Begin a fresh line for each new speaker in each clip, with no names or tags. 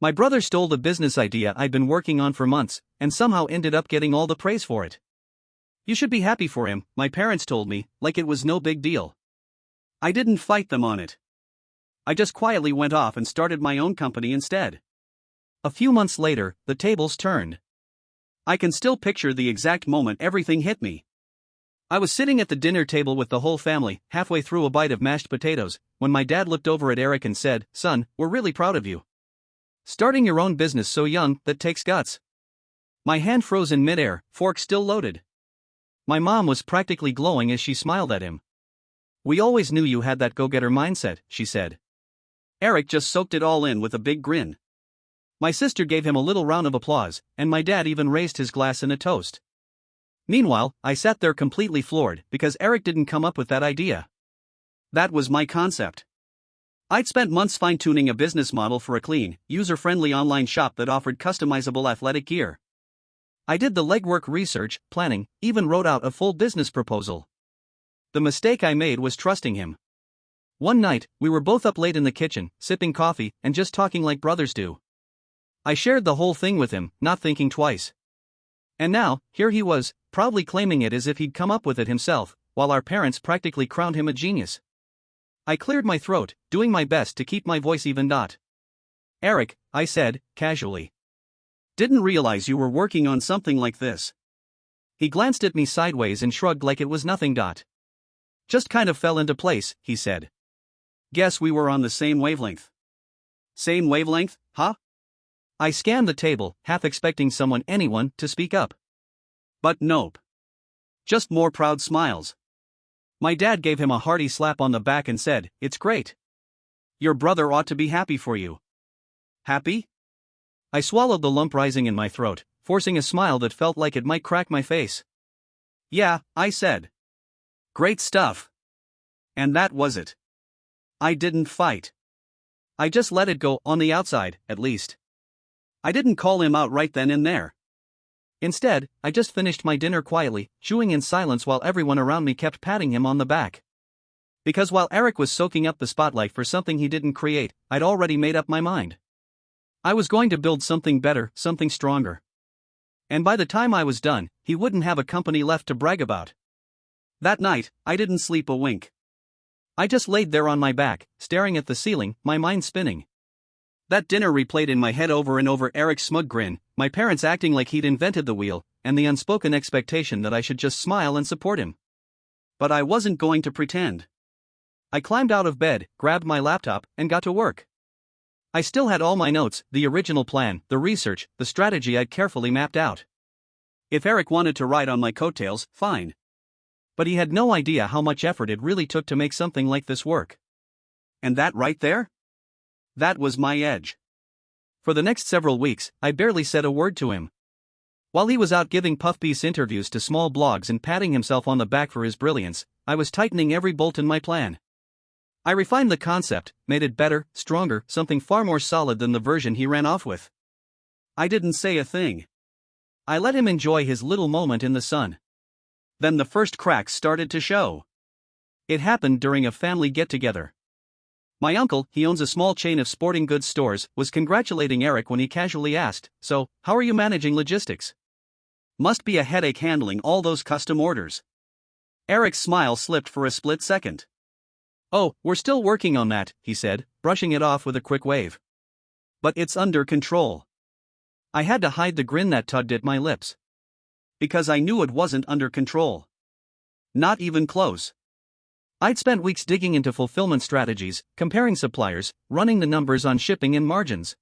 My brother stole the business idea I'd been working on for months, and somehow ended up getting all the praise for it. You should be happy for him, my parents told me, like it was no big deal. I didn't fight them on it. I just quietly went off and started my own company instead. A few months later, the tables turned. I can still picture the exact moment everything hit me. I was sitting at the dinner table with the whole family, halfway through a bite of mashed potatoes, when my dad looked over at Eric and said, "Son, we're really proud of you. Starting your own business so young, that takes guts." My hand froze in midair, fork still loaded. My mom was practically glowing as she smiled at him. "We always knew you had that go-getter mindset," she said. Eric just soaked it all in with a big grin. My sister gave him a little round of applause, and my dad even raised his glass in a toast. Meanwhile, I sat there completely floored because Eric didn't come up with that idea. That was my concept. I'd spent months fine-tuning a business model for a clean, user-friendly online shop that offered customizable athletic gear. I did the legwork research, planning, even wrote out a full business proposal. The mistake I made was trusting him. One night, we were both up late in the kitchen, sipping coffee, and just talking like brothers do. I shared the whole thing with him, not thinking twice. And now, here he was, proudly claiming it as if he'd come up with it himself, while our parents practically crowned him a genius. I cleared my throat, doing my best to keep my voice even. "Eric," I said, casually. "Didn't realize you were working on something like this." He glanced at me sideways and shrugged like it was nothing. "Just kind of fell into place," he said. "Guess we were on the same wavelength." "Same wavelength, huh?" I scanned the table, half expecting anyone, to speak up. But nope. Just more proud smiles. My dad gave him a hearty slap on the back and said, "It's great. Your brother ought to be happy for you." Happy? I swallowed the lump rising in my throat, forcing a smile that felt like it might crack my face. "Yeah," I said. "Great stuff." And that was it. I didn't fight. I just let it go, on the outside, at least. I didn't call him out right then and there. Instead, I just finished my dinner quietly, chewing in silence while everyone around me kept patting him on the back. Because while Eric was soaking up the spotlight for something he didn't create, I'd already made up my mind. I was going to build something better, something stronger. And by the time I was done, he wouldn't have a company left to brag about. That night, I didn't sleep a wink. I just laid there on my back, staring at the ceiling, my mind spinning. That dinner replayed in my head over and over: Eric's smug grin, my parents acting like he'd invented the wheel, and the unspoken expectation that I should just smile and support him. But I wasn't going to pretend. I climbed out of bed, grabbed my laptop, and got to work. I still had all my notes, the original plan, the research, the strategy I'd carefully mapped out. If Eric wanted to ride on my coattails, fine. But he had no idea how much effort it really took to make something like this work. And that right there? That was my edge. For the next several weeks, I barely said a word to him. While he was out giving puff-piece interviews to small blogs and patting himself on the back for his brilliance, I was tightening every bolt in my plan. I refined the concept, made it better, stronger, something far more solid than the version he ran off with. I didn't say a thing. I let him enjoy his little moment in the sun. Then the first cracks started to show. It happened during a family get-together. My uncle, he owns a small chain of sporting goods stores, was congratulating Eric when he casually asked, "So, how are you managing logistics? Must be a headache handling all those custom orders." Eric's smile slipped for a split second. "Oh, we're still working on that," he said, brushing it off with a quick wave. "But it's under control." I had to hide the grin that tugged at my lips. Because I knew it wasn't under control. Not even close. I'd spent weeks digging into fulfillment strategies, comparing suppliers, running the numbers on shipping and margins.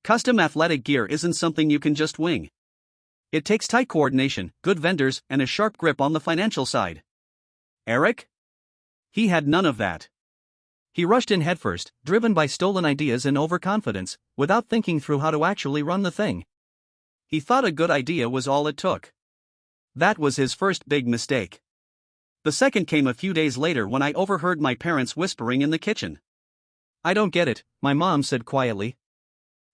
Custom athletic gear isn't something you can just wing. It takes tight coordination, good vendors, and a sharp grip on the financial side. Eric? He had none of that. He rushed in headfirst, driven by stolen ideas and overconfidence, without thinking through how to actually run the thing. He thought a good idea was all it took. That was his first big mistake. The second came a few days later when I overheard my parents whispering in the kitchen. "I don't get it," my mom said quietly.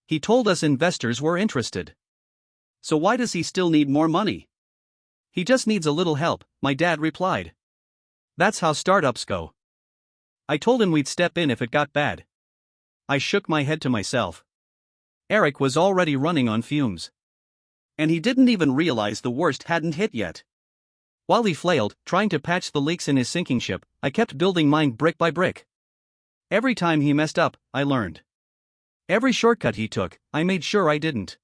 "He told us investors were interested. So why does he still need more money?" "He just needs a little help," my dad replied. "That's how startups go." I told him we'd step in if it got bad. I shook my head to myself. Eric was already running on fumes. And he didn't even realize the worst hadn't hit yet. While he flailed, trying to patch the leaks in his sinking ship, I kept building mine brick by brick. Every time he messed up, I learned. Every shortcut he took, I made sure I didn't.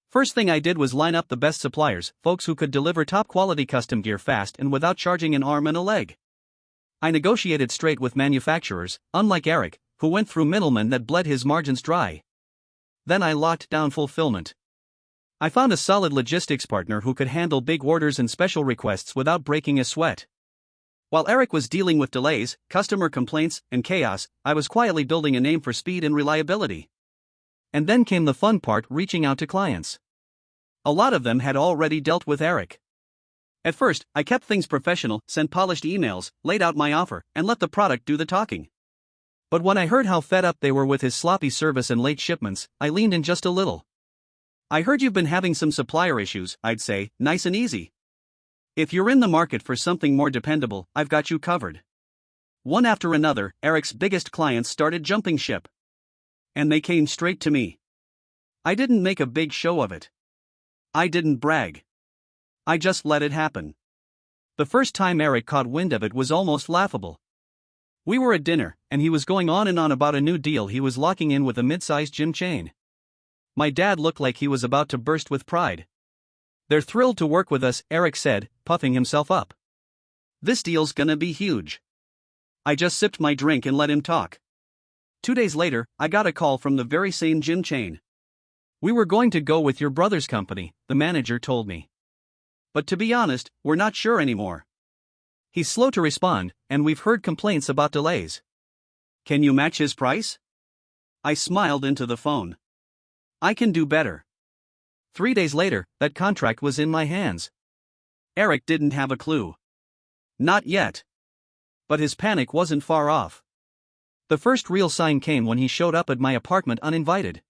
First thing I did was line up the best suppliers, folks who could deliver top-quality custom gear fast and without charging an arm and a leg. I negotiated straight with manufacturers, unlike Eric, who went through middlemen that bled his margins dry. Then I locked down fulfillment. I found a solid logistics partner who could handle big orders and special requests without breaking a sweat. While Eric was dealing with delays, customer complaints, and chaos, I was quietly building a name for speed and reliability. And then came the fun part, reaching out to clients. A lot of them had already dealt with Eric. At first, I kept things professional, sent polished emails, laid out my offer, and let the product do the talking. But when I heard how fed up they were with his sloppy service and late shipments, I leaned in just a little. I heard you've been having some supplier issues, I'd say, nice and easy. If you're in the market for something more dependable, I've got you covered. One after another, Eric's biggest clients started jumping ship. And they came straight to me. I didn't make a big show of it. I didn't brag. I just let it happen. The first time Eric caught wind of it was almost laughable. We were at dinner, and he was going on and on about a new deal he was locking in with a mid-sized gym chain. My dad looked like he was about to burst with pride. They're thrilled to work with us, Eric said, puffing himself up. This deal's gonna be huge. I just sipped my drink and let him talk. 2 days later, I got a call from the very same gym chain. We were going to go with your brother's company, the manager told me. But to be honest, we're not sure anymore. He's slow to respond, and we've heard complaints about delays. Can you match his price? I smiled into the phone. I can do better. 3 days later, that contract was in my hands. Eric didn't have a clue. Not yet. But his panic wasn't far off. The first real sign came when he showed up at my apartment uninvited.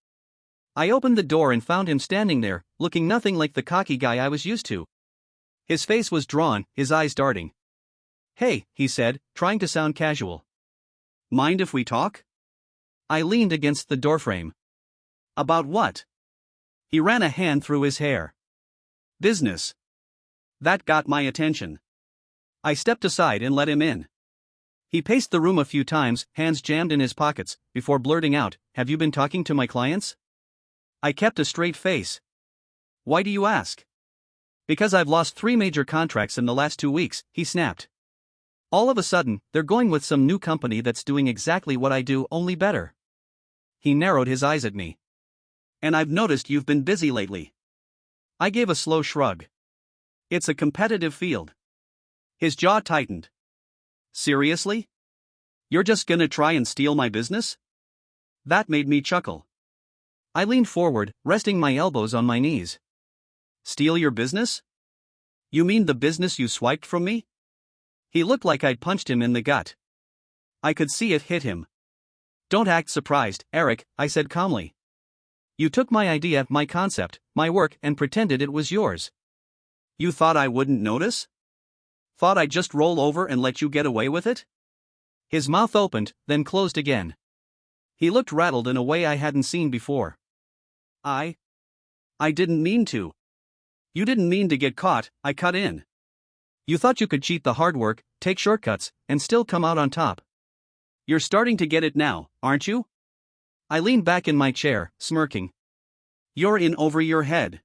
I opened the door and found him standing there, looking nothing like the cocky guy I was used to. His face was drawn, his eyes darting. Hey, he said, trying to sound casual. Mind if we talk? I leaned against the doorframe. About what? He ran a hand through his hair. Business. That got my attention. I stepped aside and let him in. He paced the room a few times, hands jammed in his pockets, before blurting out, "Have you been talking to my clients?" I kept a straight face. Why do you ask? Because I've lost 3 major contracts in the last 2 weeks, he snapped. All of a sudden, they're going with some new company that's doing exactly what I do, only better. He narrowed his eyes at me. And I've noticed you've been busy lately. I gave a slow shrug. It's a competitive field. His jaw tightened. Seriously? You're just gonna try and steal my business? That made me chuckle. I leaned forward, resting my elbows on my knees. Steal your business? You mean the business you swiped from me? He looked like I'd punched him in the gut. I could see it hit him. Don't act surprised, Eric, I said calmly. You took my idea, my concept, my work, and pretended it was yours. You thought I wouldn't notice? Thought I'd just roll over and let you get away with it? His mouth opened, then closed again. He looked rattled in a way I hadn't seen before. I didn't mean to. You didn't mean to get caught, I cut in. You thought you could cheat the hard work, take shortcuts, and still come out on top. You're starting to get it now, aren't you? I leaned back in my chair, smirking. You're in over your head.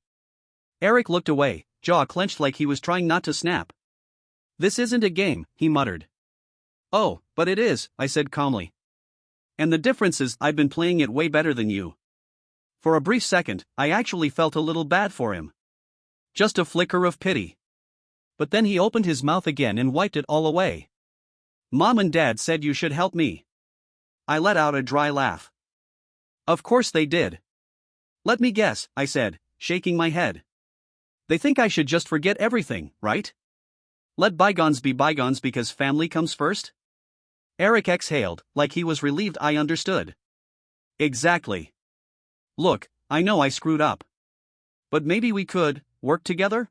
Eric looked away, jaw clenched like he was trying not to snap. This isn't a game, he muttered. Oh, but it is, I said calmly. And the difference is I've been playing it way better than you. For a brief second, I actually felt a little bad for him. Just a flicker of pity. But then he opened his mouth again and wiped it all away. Mom and Dad said you should help me. I let out a dry laugh. Of course they did. Let me guess, I said, shaking my head. They think I should just forget everything, right? Let bygones be bygones because family comes first? Eric exhaled, like he was relieved I understood. Exactly. Look, I know I screwed up. But maybe we could work together?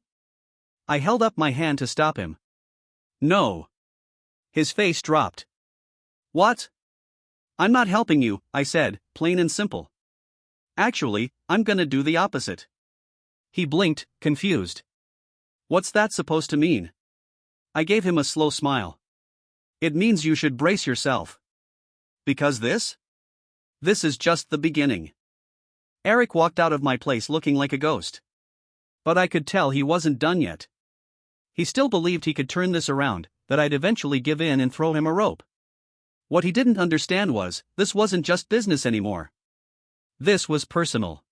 I held up my hand to stop him. No. His face dropped. What? I'm not helping you, I said, plain and simple. Actually, I'm gonna do the opposite. He blinked, confused. What's that supposed to mean? I gave him a slow smile. It means you should brace yourself. Because this? This is just the beginning. Eric walked out of my place looking like a ghost. But I could tell he wasn't done yet. He still believed he could turn this around, that I'd eventually give in and throw him a rope. What he didn't understand was, this wasn't just business anymore. This was personal.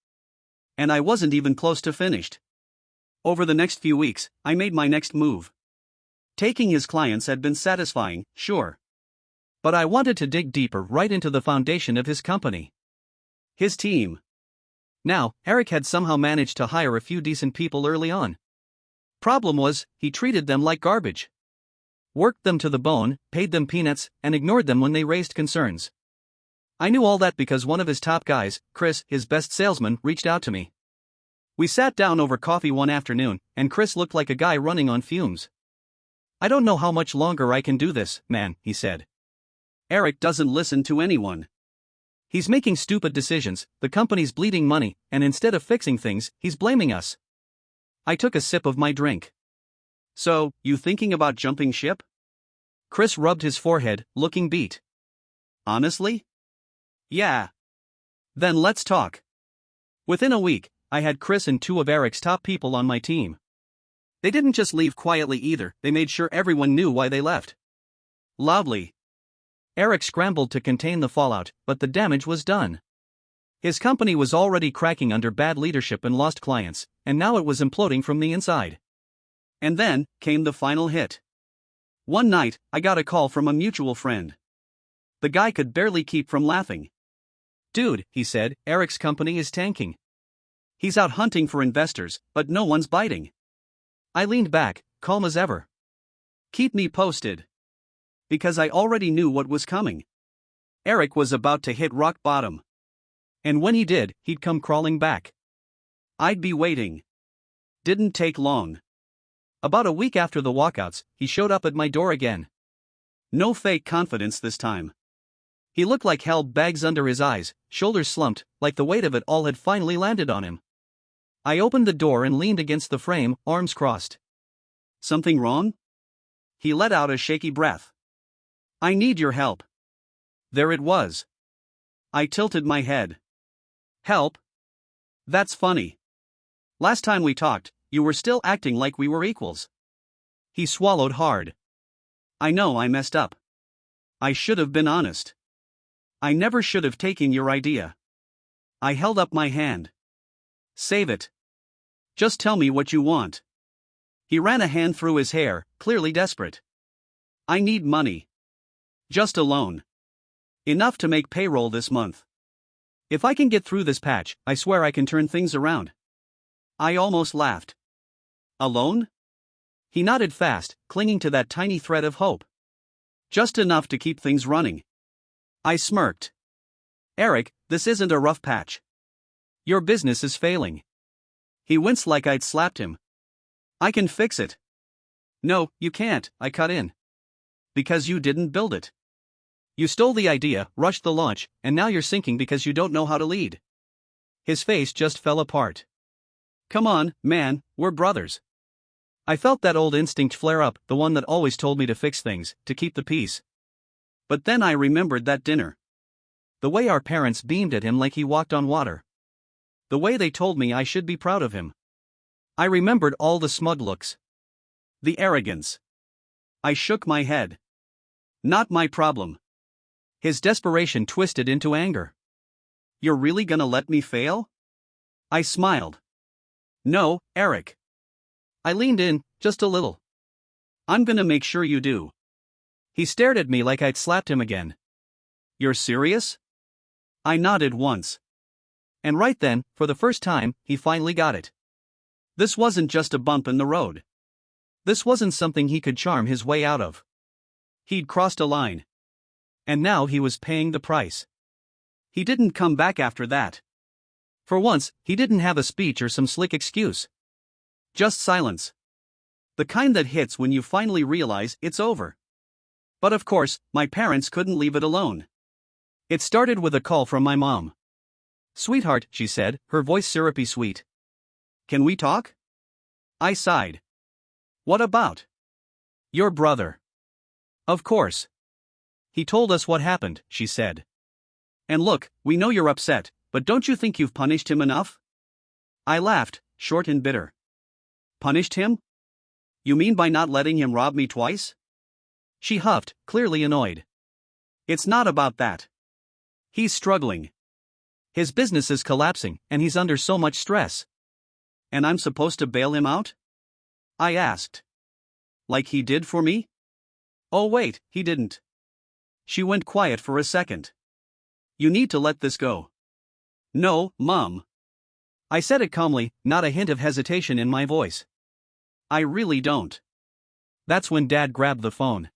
And I wasn't even close to finished. Over the next few weeks, I made my next move. Taking his clients had been satisfying, sure. But I wanted to dig deeper right into the foundation of his company. His team. Now, Eric had somehow managed to hire a few decent people early on. Problem was, he treated them like garbage. Worked them to the bone, paid them peanuts, and ignored them when they raised concerns. I knew all that because one of his top guys, Chris, his best salesman, reached out to me. We sat down over coffee one afternoon, and Chris looked like a guy running on fumes. I don't know how much longer I can do this, man, he said. Eric doesn't listen to anyone. He's making stupid decisions, the company's bleeding money, and instead of fixing things, he's blaming us. I took a sip of my drink. So, you thinking about jumping ship? Chris rubbed his forehead, looking beat. Honestly? Yeah. Then let's talk. Within a week, I had Chris and two of Eric's top people on my team. They didn't just leave quietly either, they made sure everyone knew why they left. Loudly. Eric scrambled to contain the fallout, but the damage was done. His company was already cracking under bad leadership and lost clients, and now it was imploding from the inside. And then came the final hit. One night, I got a call from a mutual friend. The guy could barely keep from laughing. Dude, he said, Eric's company is tanking. He's out hunting for investors, but no one's biting. I leaned back, calm as ever. Keep me posted. Because I already knew what was coming. Eric was about to hit rock bottom. And when he did, he'd come crawling back. I'd be waiting. Didn't take long. About a week after the walkouts, he showed up at my door again. No fake confidence this time. He looked like hell, bags under his eyes, shoulders slumped, like the weight of it all had finally landed on him. I opened the door and leaned against the frame, arms crossed. Something wrong? He let out a shaky breath. I need your help. There it was. I tilted my head. Help? That's funny. Last time we talked, you were still acting like we were equals. He swallowed hard. I know I messed up. I should have been honest. I never should have taken your idea. I held up my hand. Save it. Just tell me what you want. He ran a hand through his hair, clearly desperate. I need money. Just a loan. Enough to make payroll this month. If I can get through this patch, I swear I can turn things around. I almost laughed. A loan? He nodded fast, clinging to that tiny thread of hope. Just enough to keep things running. I smirked. Eric, this isn't a rough patch. Your business is failing. He winced like I'd slapped him. I can fix it. No, you can't, I cut in. Because you didn't build it. You stole the idea, rushed the launch, and now you're sinking because you don't know how to lead. His face just fell apart. Come on, man, we're brothers. I felt that old instinct flare up, the one that always told me to fix things, to keep the peace. But then I remembered that dinner. The way our parents beamed at him like he walked on water. The way they told me I should be proud of him. I remembered all the smug looks. The arrogance. I shook my head. Not my problem. His desperation twisted into anger. You're really gonna let me fail? I smiled. No, Eric. I leaned in, just a little. I'm gonna make sure you do. He stared at me like I'd slapped him again. You're serious? I nodded once. And right then, for the first time, he finally got it. This wasn't just a bump in the road. This wasn't something he could charm his way out of. He'd crossed a line. And now he was paying the price. He didn't come back after that. For once, he didn't have a speech or some slick excuse. Just silence. The kind that hits when you finally realize it's over. But of course, my parents couldn't leave it alone. It started with a call from my mom. Sweetheart, she said, her voice syrupy sweet. Can we talk? I sighed. What about? Your brother. Of course. He told us what happened, she said. And look, we know you're upset, but don't you think you've punished him enough? I laughed, short and bitter. Punished him? You mean by not letting him rob me twice? She huffed, clearly annoyed. It's not about that. He's struggling. His business is collapsing, and he's under so much stress. And I'm supposed to bail him out? I asked. Like he did for me? Oh wait, he didn't. She went quiet for a second. You need to let this go. No, Mom. I said it calmly, not a hint of hesitation in my voice. I really don't. That's when Dad grabbed the phone.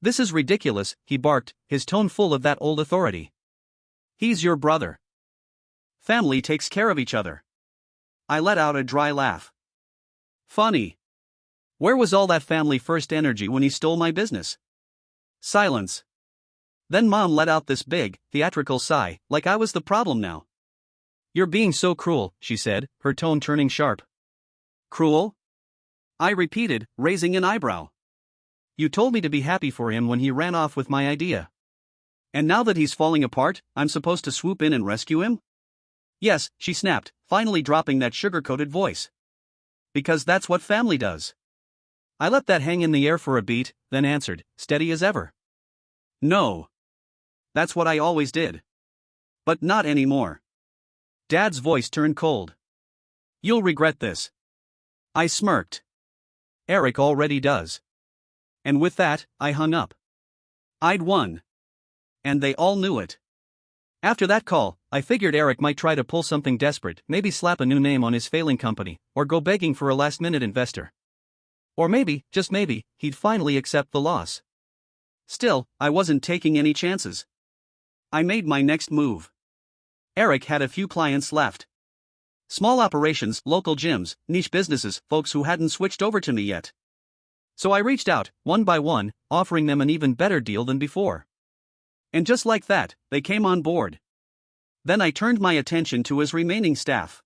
This is ridiculous, he barked, his tone full of that old authority. He's your brother. Family takes care of each other. I let out a dry laugh. Funny. Where was all that family first energy when he stole my business? Silence. Then Mom let out this big, theatrical sigh, like I was the problem now. You're being so cruel, she said, her tone turning sharp. Cruel? I repeated, raising an eyebrow. You told me to be happy for him when he ran off with my idea. And now that he's falling apart, I'm supposed to swoop in and rescue him? Yes, she snapped, finally dropping that sugar-coated voice. Because that's what family does. I let that hang in the air for a beat, then answered, steady as ever. No. That's what I always did. But not anymore. Dad's voice turned cold. You'll regret this. I smirked. Eric already does. And with that, I hung up. I'd won. And they all knew it. After that call, I figured Eric might try to pull something desperate, maybe slap a new name on his failing company, or go begging for a last-minute investor. Or maybe, just maybe, he'd finally accept the loss. Still, I wasn't taking any chances. I made my next move. Eric had a few clients left. Small operations, local gyms, niche businesses, folks who hadn't switched over to me yet. So I reached out, one by one, offering them an even better deal than before. And just like that, they came on board. Then I turned my attention to his remaining staff.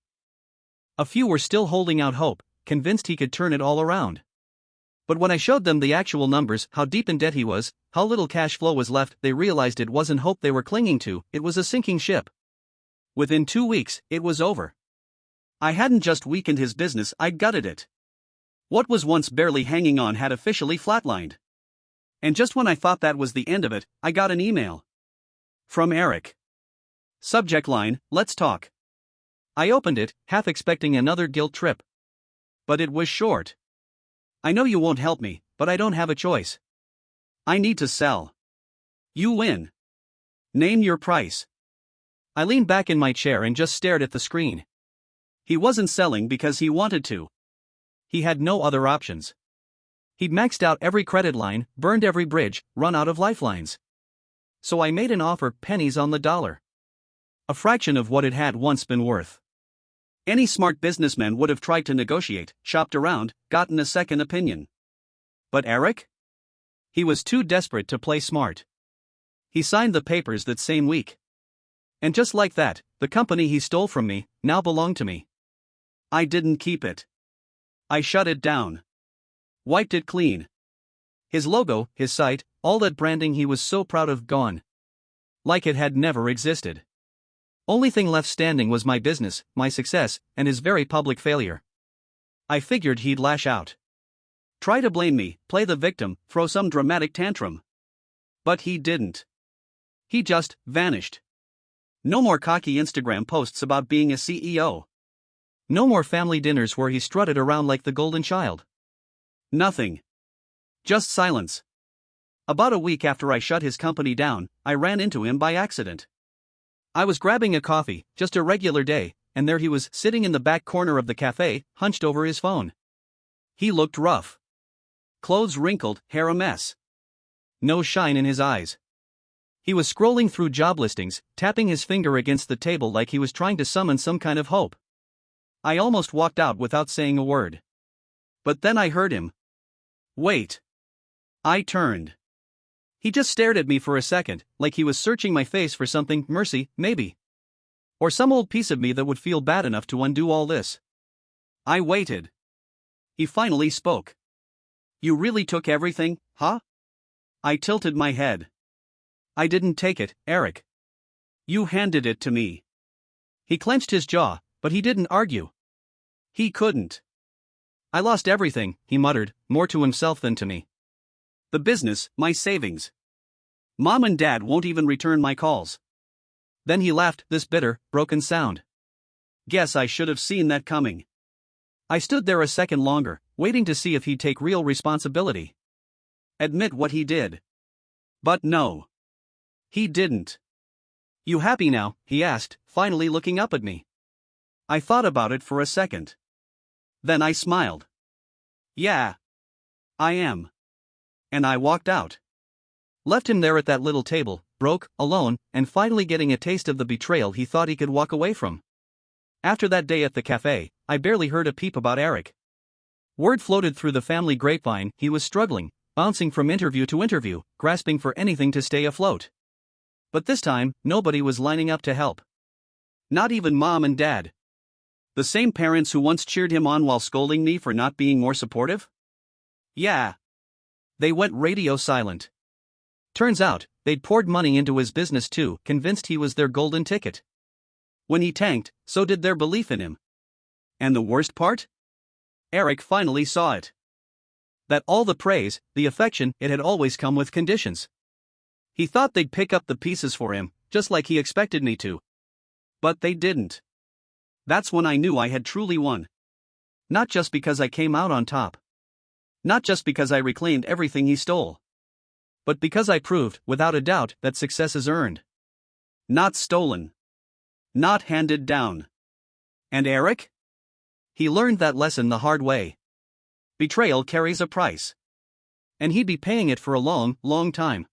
A few were still holding out hope, convinced he could turn it all around. But when I showed them the actual numbers, how deep in debt he was, how little cash flow was left, they realized it wasn't hope they were clinging to, it was a sinking ship. Within 2 weeks, it was over. I hadn't just weakened his business, I'd gutted it. What was once barely hanging on had officially flatlined. And just when I thought that was the end of it, I got an email. From Eric. Subject line, let's talk. I opened it, half expecting another guilt trip. But it was short. I know you won't help me, but I don't have a choice. I need to sell. You win. Name your price. I leaned back in my chair and just stared at the screen. He wasn't selling because he wanted to. He had no other options. He'd maxed out every credit line, burned every bridge, run out of lifelines. So I made an offer pennies on the dollar. A fraction of what it had once been worth. Any smart businessman would have tried to negotiate, shopped around, gotten a second opinion. But Eric? He was too desperate to play smart. He signed the papers that same week. And just like that, the company he stole from me now belonged to me. I didn't keep it. I shut it down. Wiped it clean. His logo, his site, all that branding he was so proud of gone. Like it had never existed. Only thing left standing was my business, my success, and his very public failure. I figured he'd lash out. Try to blame me, play the victim, throw some dramatic tantrum. But he didn't. He just vanished. No more cocky Instagram posts about being a CEO. No more family dinners where he strutted around like the golden child. Nothing. Just silence. About a week after I shut his company down, I ran into him by accident. I was grabbing a coffee, just a regular day, and there he was, sitting in the back corner of the cafe, hunched over his phone. He looked rough. Clothes wrinkled, hair a mess. No shine in his eyes. He was scrolling through job listings, tapping his finger against the table like he was trying to summon some kind of hope. I almost walked out without saying a word. But then I heard him. Wait. I turned. He just stared at me for a second, like he was searching my face for something, mercy, maybe. Or some old piece of me that would feel bad enough to undo all this. I waited. He finally spoke. You really took everything, huh? I tilted my head. I didn't take it, Eric. You handed it to me. He clenched his jaw, but he didn't argue. He couldn't. I lost everything, he muttered, more to himself than to me. The business, my savings. Mom and Dad won't even return my calls. Then he laughed, this bitter, broken sound. Guess I should have seen that coming. I stood there a second longer, waiting to see if he'd take real responsibility. Admit what he did. But no. He didn't. You happy now? He asked, finally looking up at me. I thought about it for a second. Then I smiled. Yeah. I am. And I walked out. Left him there at that little table, broke, alone, and finally getting a taste of the betrayal he thought he could walk away from. After that day at the cafe, I barely heard a peep about Eric. Word floated through the family grapevine he was struggling, bouncing from interview to interview, grasping for anything to stay afloat. But this time, nobody was lining up to help. Not even Mom and Dad. The same parents who once cheered him on while scolding me for not being more supportive? Yeah. They went radio silent. Turns out, they'd poured money into his business too, convinced he was their golden ticket. When he tanked, so did their belief in him. And the worst part? Eric finally saw it. That all the praise, the affection, it had always come with conditions. He thought they'd pick up the pieces for him, just like he expected me to. But they didn't. That's when I knew I had truly won. Not just because I came out on top. Not just because I reclaimed everything he stole. But because I proved, without a doubt, that success is earned. Not stolen. Not handed down. And Eric? He learned that lesson the hard way. Betrayal carries a price. And he'd be paying it for a long, long time.